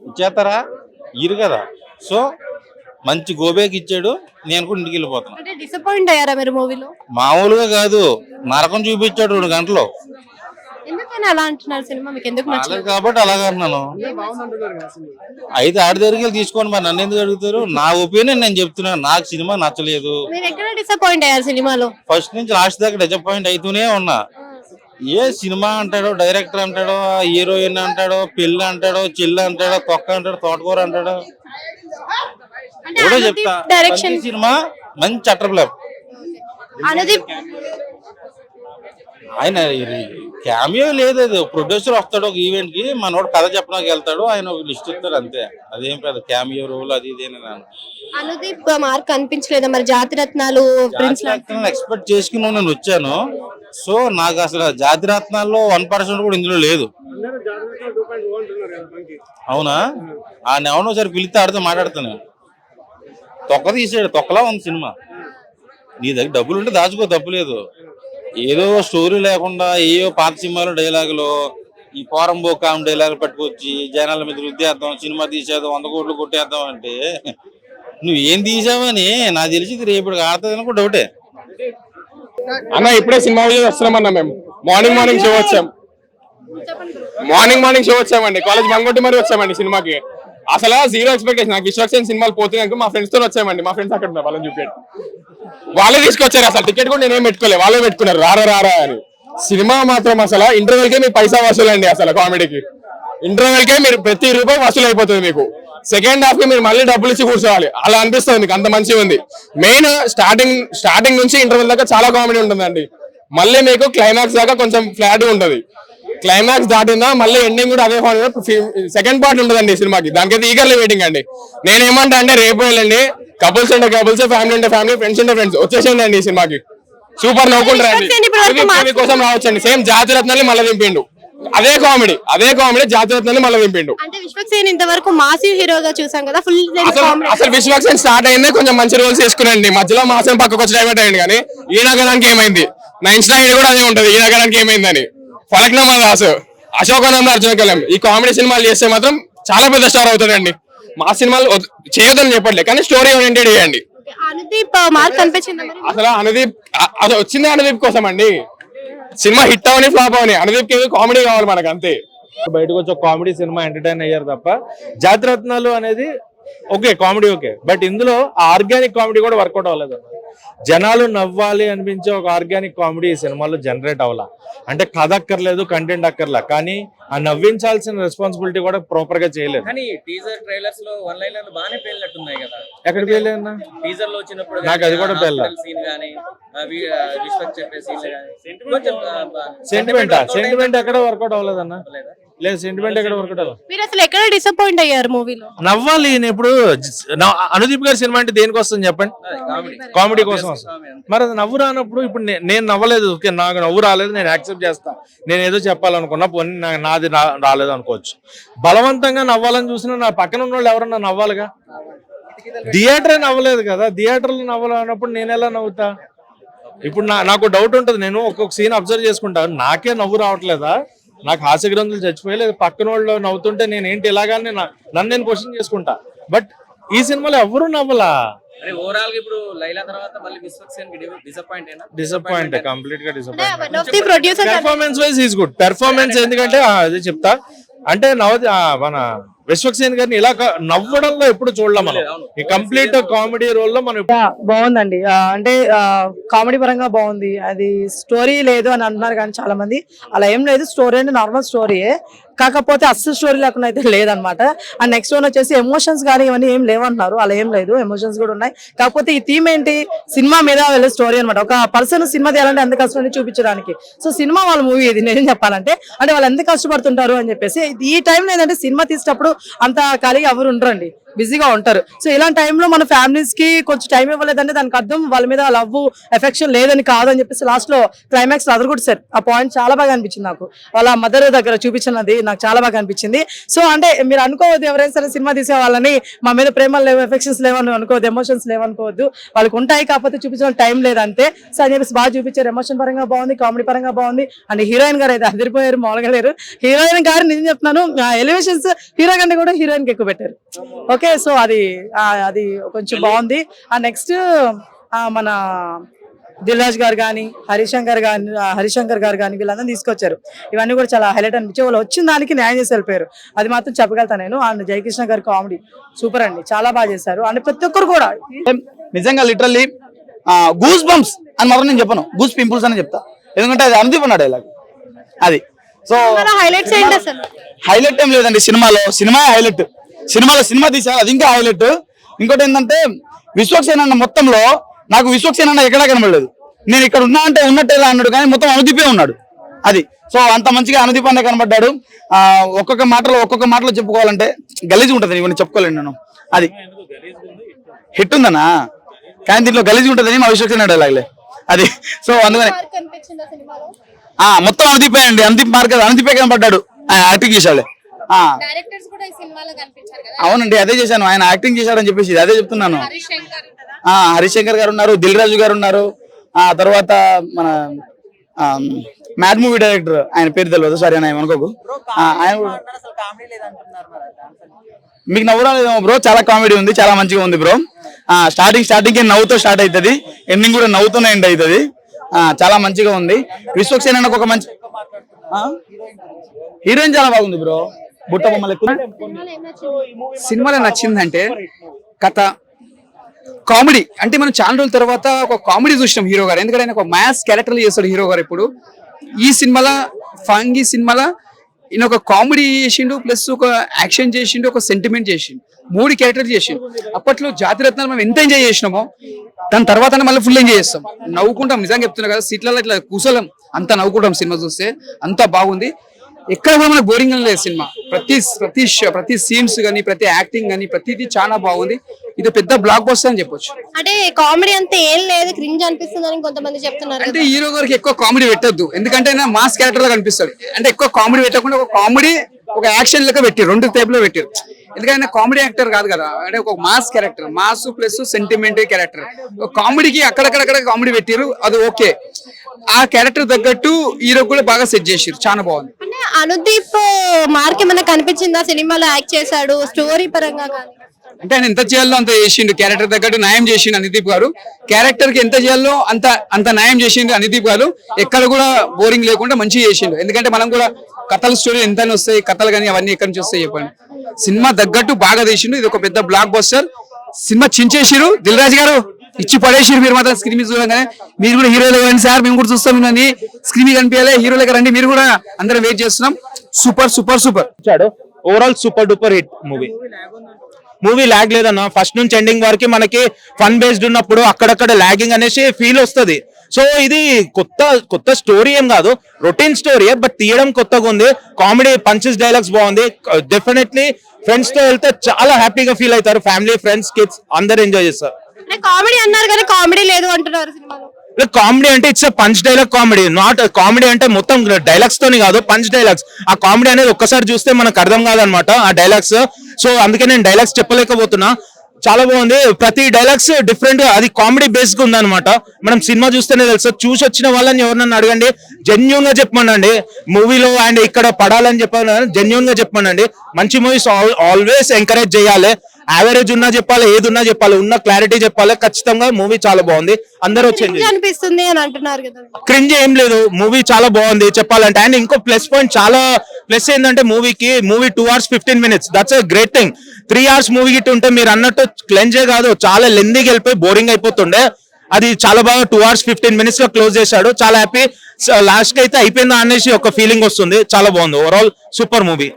ఇచ్చేస్తారా? ఇరు కదా. సో మంచి గోబేకి ఇచ్చాడు, నేను కూడా ఇంటికి వెళ్ళిపోతాను. అంటే డిసప్పాయింట్ అయ్యారా మీరు మూవీలో? మామూలుగా కాదు, నరకం చూపించాడు 2 గంటలు. ఎందుకని అలా అంటున్నారు? సినిమా మీకు ఎందుకు నచ్చలేదు? కాబట్టి అలాగన్నాను. అయితే ఆడి దగ్గరికి తీసుకోండి, మరి నన్ను ఎందుకు అడుగుతారు? నా ఒపీనియన్ నేను చెప్తున్నాను. నాకు సినిమా నచ్చలేదు. మీరు ఎక్కడ డిసప్పాయింట్ అయ్యారు సినిమాలో? ఫస్ట్ నుంచి లాస్ట్ దాకా డిసప్పాయింట్ అవుతూనే ఉన్నా. ఏ సినిమా అంటాడో, డైరెక్టర్ అంటాడో, హీరోయిన్ అంటాడో, పిల్ల అంటాడో, చిల్ల అంటాడో, తొక్క అంటాడో, తోటకూర అంటాడో, కూడా చెప్తా. డైరెక్షన్ సినిమా మంచి చట్టర్ఫిల్మ్. అనుదీప్ ఆయన క్యామియో లేదు, అది ప్రొడ్యూసర్ వస్తాడు ఒక ఈవెంట్ కి, మనోడు కథ చెప్పడానికి వెళ్తాడు, ఆయన ఒక లిస్ట్ ఇస్తాడు అంతే. అదేం పెద్ద క్యామియో రోల్ అది ఇదేనా. అనుదీప్ మార్క్ అనిపించలేదా మరి? జాతిరత్నాలు ఎక్స్పెక్ట్ చేసుకుని నేను వచ్చాను. సో నాకు అసలు జాతిరత్నాల్లో 1% కూడా ఇందులో లేదు. అవునా? ఆ నెవనో సరే పిలిస్తే ఆడితే మాట్లాడతాను. తొక్క తీసాడు, తొక్కలా ఉంది సినిమా. నీ దగ్గర డబ్బులు ఉంటే దాచుకో, తప్పులేదు. ఏదో స్టోరీ లేకుండా ఏవో పాత సినిమాలో డైలాగులు, ఈ పోరంబో కామ్ డైలాగులు పట్టుకొచ్చి జనాల మీద రుద్దేద్దాం, సినిమా తీసేద్దాం, 100 కోట్లు కొట్టేద్దాం అంటే నువ్వేం తీసావని నాకు తెలిసి రేపు ఆడుతుంది కూడా డౌటే. అన్న ఇప్పుడే సినిమా వస్తున్నామన్నా, మేము మార్నింగ్ షో వచ్చాం. మార్నింగ్ షో వచ్చామండి, కాలేజ్ బంగొట్టి మరి వచ్చామండి సినిమాకి. అసలు జీరో ఎక్స్పెక్టేషన్. నాకు విశ్వక్సేన్ సినిమాలు పోతున్నాయి, మా ఫ్రెండ్స్ తో వచ్చామండి. మా ఫ్రెండ్స్ అక్కడ ఉన్నారు, వాళ్ళని చూపాడు, వాళ్ళే తీసుకొచ్చారు. అసలు టికెట్ కూడా నేనేం పెట్టుకోలేదు, వాళ్ళే పెట్టుకున్నారు రారా అని. సినిమా మాత్రం అసలు ఇంటర్వెల్ కే మీకు పైసా వసూలు అండి. అసలు కామెడీకి ఇంటర్వెల్ కే మీరు ప్రతి రూపాయి వసూలు అయిపోతుంది మీకు. సెకండ్ హాఫ్ కి మీరు మళ్ళీ డబ్బులు ఇచ్చి కూర్చోవాలి, అలా అనిపిస్తుంది మీకు, అంత మంచిగా ఉంది. మెయిన్ స్టార్టింగ్ నుంచి ఇంటర్వెల్ దాకా చాలా కామెడీ ఉంటుందండి. మళ్ళీ మీకు క్లైమాక్స్ దాకా కొంచెం ఫ్లాట్ ఉంటది. క్లైమాక్స్ దాటిందా మళ్ళీ ఎండింగ్ కూడా అదే సెకండ్ పార్ట్ ఉంటుందండి ఈ సినిమాకి. దానికైతే ఈగర్లీ వెయిటింగ్ అండి. నేనేమంటా అంటే రేపు వెళ్ళండి, కపుల్స్ అంటే కపుల్స్, ఫ్యామిలీ అంటే ఫ్యామిలీ, ఫ్రెండ్స్ అంటే ఫ్రెండ్స్ వచ్చేసేయండి అండి ఈ సినిమాకి. సూపర్ నవ్వుకుంటారండి కోసం రావచ్చండి. సేమ్ జాతిరత్నాన్ని మళ్ళీ దింపిండు, అదే కామెడీ జాతిరత్నాన్ని మళ్ళీ దింపిండు. అంటే విశ్వక్సేన్ ఇంతవరకు మాసి హీరోగా చూసాం కదా, ఫుల్ అసలు విశ్వక్సేన్ స్టార్ట్ అయిందే కొంచెం మంచి రోల్స్ తీసుకురండి, మధ్యలో మాసం పక్కకు వచ్చి డైవర్ట్ అయ్యండి. కానీ ఈ నగరానికి ఏమైంది, 9 స్టార్ కూడా అదే ఉంటది, ఈ నగరానికి ఏమైందని. ఫలక్నామా దాసు, అశోకానంద, అర్జున కళ్యాణ్ ఈ కామెడీ సినిమాలు చేస్తే మాత్రం చాలా పెద్ద స్టార్ అవుతాడండి. మా సినిమాలు చేయొద్దని చెప్పట్లేదు, కానీ స్టోరీ ఓరియంటెడ్ చేయండి. అనుదీప్ మార్క్ అనిపించింది. అసలు అసలు వచ్చింది అనుదీప్ కోసం అండి. సినిమా హిట్ అవని ఫ్లాప్ అవని, అనుదీప్ కి కామెడీ కావాలి మనకు అంతే. బయటకు వచ్చి కామెడీ సినిమా ఎంటర్టైన్ అయ్యారు తప్ప, జాతిరత్నాలు అనేది ఓకే కామెడీ ఓకే, బట్ ఇందులో ఆర్గానిక్ కామెడీ కూడా వర్కౌట్ అవ్వలేదు. జనాలు నవ్వాలి అనిపించే ఒక ఆర్గానిక్ కామెడీ ఈ సినిమాలో జనరేట్ అవ్వాల. అంటే కథ అక్కర్లేదు, కంటెంట్ అక్కర్లే, కానీ ఆ నవ్వించాల్సిన రెస్పాన్సిబిలిటీ కూడా ప్రాపర్ గా చేయలేదు. ఎక్కడ పేర్లేదన్నా? నాకు అది కూడా పేర్లే. సెంటిమెంట్ ఎక్కడ వర్కౌట్ అవ్వలేదన్నా. లేదు, సెంటిమెంట్ ఎక్కడ వర్కౌట్ అవ్వలేదు. మీరు అసలు ఎక్కడ డిసప్పాయింట్ అయ్యారు మూవీలో? నవ్వాలి. నేను ఇప్పుడు అనుదీప్ గారి సినిమా అంటే దేనికి వస్తుంది చెప్పండి? కామెడీ కోసం వస్తుంది. మరి అది నవ్వు రానప్పుడు ఇప్పుడు నేను నవ్వలేదు, నాకు నవ్వు రాలేదు, నేను యాక్సెప్ట్ చేస్తా. నేను ఏదో చెప్పాలనుకున్నా, పోనీ నాది రాలేదు అనుకోవచ్చు. బలవంతంగా నవ్వాలని చూసినా నా పక్కన ఉన్న వాళ్ళు ఎవరన్నా నవ్వాలిగా. థియేటరే నవ్వలేదు కదా, థియేటర్లో నవ్వాలన్నప్పుడు నేను ఎలా నవ్వుతా? ఇప్పుడు నాకు డౌట్ ఉంటుంది, నేను ఒక్కొక్క సీన్ అబ్జర్వ్ చేసుకుంటాను, నాకే నవ్వు రావట్లేదా, నాకు హాస్య గ్రంథులు చచ్చిపోయలేదు, పక్కన వాళ్ళు నవ్వుతుంటే నేను ఏంటి ఇలాగానే నన్ను నేను క్వశ్చన్ చేసుకుంటా. బట్ ఈ సినిమాలో ఎవరు నవ్వలా. డిసప్పాయింట్, కంప్లీట్ గా disappoint. Performance wise is good. Performance ఎందుకంటే అదే చెప్తా అంటే మన విశ్వక్సేన్ గారిని ఇలా నవ్వడంలో ఎప్పుడు చూడలేం మనం. ఈ కంప్లీట్ కామెడీ రోల్ లో మనం బాగుందండి. అంటే కామెడీ పరంగా బాగుంది. అది స్టోరీ లేదు అని అంటున్నారు, కానీ చాలా మంది అలా ఏం లేదు. స్టోరీ అంటే నార్మల్ స్టోరీయే, కాకపోతే అస్సలు స్టోరీ లేకుండా అయితే లేదనమాట. అండ్ నెక్స్ట్ వన్ వచ్చేసి ఎమోషన్స్ కానీ ఇవన్నీ ఏం లేవంటున్నారు, అలా ఏం లేదు, ఎమోషన్స్ కూడా ఉన్నాయి. కాకపోతే ఈ థీమ్ ఏంటి, సినిమా మీద వెళ్ళే స్టోరీ అనమాట. ఒక పర్సన్ సినిమా తీయాలంటే ఎంత కష్టం చూపించడానికి. సో సినిమా వాళ్ళ మూవీ ఇది. నేను చెప్పాలంటే అంటే వాళ్ళు ఎంత కష్టపడుతుంటారు అని చెప్పేసి. ఈ టైంలో ఏంటంటే సినిమా తీసేటప్పుడు అంత ఖాళీగా ఎవరు ఉండరండి. బిజీగా ఉంటారు. సో ఇలాంటి టైంలో మన ఫ్యామిలీస్ కి కొంచెం టైం ఇవ్వలేదంటే దానికి అర్థం వాళ్ళ మీద లవ్ ఎఫెక్షన్ లేదని కాదని చెప్పేసి లాస్ట్ లో క్లైమాక్స్ అదరగొట్టారు. ఆ పాయింట్ చాలా బాగా అనిపించింది నాకు. వాళ్ళ మదర్ దగ్గర చూపించినది నాకు చాలా బాగా అనిపించింది. సో అంటే మీరు అనుకోవద్దు ఎవరైనా సరే సినిమా తీసే వాళ్ళని మా మీద ప్రేమలు లేవు, ఎఫెక్షన్స్ లేవని అనుకోవద్దు, ఎమోషన్స్ లేవనుకోవద్దు. వాళ్ళకి ఉంటాయి, కాకపోతే చూపించిన టైం లేదంతే. సో అని చెప్పేసి బాగా చూపించారు. ఎమోషన్ పరంగా బాగుంది, కామెడీ పరంగా బాగుంది. అండ్ హీరోయిన్ గారు అయితే అదిరిపోయారు, మామూలుగా లేరు. హీరోయిన్ గారు నిజం చెప్తున్నాను, ఎలివేషన్స్ హీరో కంటే కూడా హీరోయిన్ కి ఎక్కువ పెట్టారు. ఓకే, సో అది కొంచెం బాగుంది. ఆ నెక్స్ట్ మన దిల్ రాజు గారు కానీ హరిశంకర్ గారు కానీ వీళ్ళందరూ తీసుకొచ్చారు. ఇవన్నీ కూడా చాలా హైలైట్ అనిపించాయి. వాళ్ళు వచ్చిన దానికి న్యాయం చేసి వెళ్ళిపోయారు, అది మాత్రం చెప్పగలుగుతాను నేను. అండ్ జయకృష్ణ గారి కామెడీ సూపర్ అండి, చాలా బాగా చేశారు. అండ్ ప్రతి ఒక్కరు కూడా నిజంగా లిటరల్లీ గూస్ బంప్స్ అని మాత్రం నేను చెప్పను, గూస్ పింపుల్స్ అని చెప్తా. ఎందుకంటే అది అనుదీప్ అన్నాడు డైలాగ్ అది. సో హైలైట్స్ ఏంటి అసలు? హైలైట్ ఏం లేదండి సినిమా హైలైట్. సినిమా తీసారు, అది ఇంకా హైలైట్. ఇంకోటి ఏంటంటే విశ్వక్సేన అన్న మొత్తంలో నాకు విశ్వక్సేన అన్న ఎక్కడా కనబడలేదు. నేను ఇక్కడ ఉన్నా అంటే ఉన్నట్టేలా అన్నాడు, కానీ మొత్తం అనుదీపే ఉన్నాడు అది. సో అంత మంచిగా అనుదీప్ అనే కనబడ్డాడు. ఒక్కొక్క మాటలో చెప్పుకోవాలంటే గలీజ్ ఉంటుంది, ఇవన్నీ చెప్పుకోలేను నేను. అది హిట్ ఉందనా, కానీ దీంట్లో గలీజ్ ఉంటుందని మా విశ్వక్సేన డైలాగ్లే అది. సో అందుకని మొత్తం అనుదీపే అండి, అనుదీపే కనబడ్డాడు, ఆయన యాక్టింగ్ చేశాడు. అవునండి, అదే చేశాను, ఆయన యాక్టింగ్ చేశాడని చెప్పేసి అదే చెప్తున్నాను. హరిశంకర్ గారు ఉన్నారు, దిల్ రాజు గారు ఉన్నారు. ఆ తర్వాత మన మ్యాడ్ మూవీ డైరెక్టర్, ఆయన పేరు తెలియదు, సారీ ఆయన అనుకోకు. ఆయన మీకు నవ్వు రాలేదేమో బ్రో, చాలా కామెడీ ఉంది, చాలా మంచిగా ఉంది బ్రో. స్టార్టింగ్ నవ్వుతో స్టార్ట్ అవుతుంది, ఎండింగ్ కూడా నవ్వుతూనే ఎండ్ అవుతుంది. చాలా మంచిగా ఉంది. విశ్వక్సేన ఒక మంచి హీరోయిన్ చాలా బాగుంది బ్రో, బుట్ట బొమ్మలు ఎక్కువ. సినిమాలో నచ్చిందంటే కథ, కామెడీ. అంటే మనం చాలా రోజుల తర్వాత ఒక కామెడీ చూసినాం హీరో గారు, ఎందుకంటే ఆయన ఒక మ్యాథ్స్ క్యారెక్టర్ చేస్తాడు హీరో గారు. ఇప్పుడు ఈ సినిమాలో ఈయన ఒక కామెడీ చేసిండు, ప్లస్ ఒక యాక్షన్ చేసిండు, ఒక సెంటిమెంట్ చేసిండు, 3 క్యారెక్టర్ చేసిండు. అప్పట్లో జాతిరత్నాలు మనం ఎంత ఎంజాయ్ చేసినామో దాని తర్వాత మళ్ళీ ఫుల్ ఎంజాయ్ చేస్తాం, నవ్వుకుంటాం. నిజంగా చెప్తున్నా కదా, సీట్లలో ఇట్లా కూసలం అంతా నవ్వుకుంటాం సినిమా చూస్తే, అంతా బాగుంది. ఎక్కడ కూడా మనకు బోరింగ్ లేదు సినిమా. ప్రతి సీన్స్ కానీ, ప్రతి యాక్టింగ్ కానీ, ప్రతిదీ చాలా బాగుంది. ఇది పెద్ద బ్లాక్ బస్టర్ అని చెప్పొచ్చు. అంటే కామెడీ అంతా ఏం లేదు, క్రింజ్ అనిపిస్తుంది అని కొంతమంది చెప్తున్నారు. అంటే హీరో గారికి ఎక్కువ కామెడీ పెట్టద్దు, ఎందుకంటే ఆయన మాస్ క్యారెక్టర్ లా కనిపిస్తాడు. అంటే ఎక్కువ కామెడీ పెట్టకుండా ఒక కామెడీ, ఒక యాక్షన్ లెక్క పెట్టారు, 2 టైప్ లో పెట్టారు. ఎందుకంటే కామెడీ యాక్టర్ కాదు కదా, అంటే ఒక mass character, mass plus sentiment character. కామెడీకి అక్కడక్కడ కామెడీ పెట్టారు, అది ఓకే. ఆ క్యారెక్టర్ తగ్గట్టు హీరో కూడా బాగా సెట్ చేసారు, చాలా బాగుంది. అంటే అనుదీప్ మార్క్ ఏమైనా కనిపించిందా సినిమాలో యాక్ట్ చేశాడు స్టోరీ పరంగా కానీ? అంటే ఆయన ఎంత చేయాలో అంత చేసిండు, క్యారెక్టర్ తగ్గట్టు న్యాయం చేసిండు అనుదీప్ గారు. క్యారెక్టర్ కి ఎంత చేయాలో అంత న్యాయం చేసిండు అనుదీప్ గారు. ఎక్కడ కూడా బోరింగ్ లేకుండా మంచిగా చేసిండు. ఎందుకంటే మనం కూడా కథల స్టోరీ ఎంత వస్తాయి, కథలు కానీ అవన్నీ ఎక్కడి నుంచి వస్తాయి చెప్పండి. సినిమా తగ్గట్టు బాగా తీసిండు, ఇది ఒక పెద్ద block buster. Cinema చించేసిరు, Dil Raju గారు ఇచ్చి పడేసిరు. మీరు మాత్రం స్క్రీన్ మీద చూడగానే మీరు కూడా హీరోలు రండి సార్, మేము కూడా చూస్తాం, మిమ్మల్ని స్క్రీన్ మీద కనిపించాలి, హీరోలుగా రండి, మీరు కూడా అందరం వెయిట్ చేస్తున్నాం. Super super super. Overall super duper hit movie lag లేదన్న, ఫస్ట్ నుంచి ఎండింగ్ వరకు మనకి ఫన్ బేస్డ్ ఉన్నప్పుడు అక్కడక్కడ లాగింగ్ అనేసి ఫీల్ వస్తుంది. సో ఇది కొత్త స్టోరీ ఏం కాదు, రొటీన్ స్టోరీ, బట్ తీయడం కొత్తగా ఉంది. కామెడీ పంచెస్, డైలాగ్స్ బాగుంది. డెఫినెట్లీ ఫ్రెండ్స్ తో వెళ్తే చాలా హ్యాపీగా ఫీల్ అవుతారు. ఫ్యామిలీ, ఫ్రెండ్స్, కిడ్స్ అందరు ఎంజాయ్ చేస్తారు. కామెడీ అన్నారు కానీ కామెడీ లేదు అంటున్నారు సినిమాలో. కామెడీ అంటే it's punch dialogue comedy, not comedy అంటే మొత్తం డైలాగ్స్ తోని కాదు, పంచ్ డైలాగ్స్. ఆ కామెడీ అనేది ఒక్కసారి చూస్తే మనకు అర్థం కాదనమాట ఆ డైలాగ్స్. సో అందుకే నేను డైలాగ్స్ చెప్పలేకపోతున్నా. చాలా బాగుంది, ప్రతి డైలాగ్స్ డిఫరెంట్ గా, అది కామెడీ బేస్డ్ గా ఉందన్నమాట. మనం సినిమా చూస్తేనే తెలుసు. చూసి వచ్చిన వాళ్ళని ఎవరన్నా అడగండి, జెన్యూన్ గా చెప్పమనండి. మూవీలో అండ్ ఇక్కడ పడాలని చెప్పాలి, జెన్యూన్ గా చెప్పమనండి. మంచి మూవీస్ ఆల్వేస్ ఎంకరేజ్ చేయాలి. యావరేజ్ ఉన్నా చెప్పాలి, ఏది ఉన్నా చెప్పాలి, ఉన్న క్లారిటీ చెప్పాలి. ఖచ్చితంగా మూవీ చాలా బాగుంది, అందరూ వచ్చేది. అనిపిస్తుంది అని అంటున్నారు కదా, క్రింజ్ ఏం లేదు, మూవీ చాలా బాగుంది చెప్పాలంటే. అండ్ ఇంకో ప్లస్ పాయింట్, చాలా ప్లస్ ఏంటంటే movie 2 hours 15 minutes, that's a great thing. 3 hours movie Git ఉంటే మీరు అన్నట్టు క్లెంజే కాదు, చాలా లెందీగా వెళ్ళిపోయి బోరింగ్ అయిపోతుండే. అది చాలా బాగా 2 hours 15 minutes లో క్లోజ్ చేశాడు. చాలా హ్యాపీ. లాస్ట్ కి అయితే అయిపోయిందా అనేసి ఒక ఫీలింగ్ వస్తుంది. చాలా బాగుంది, ఓవరాల్ సూపర్ మూవీ.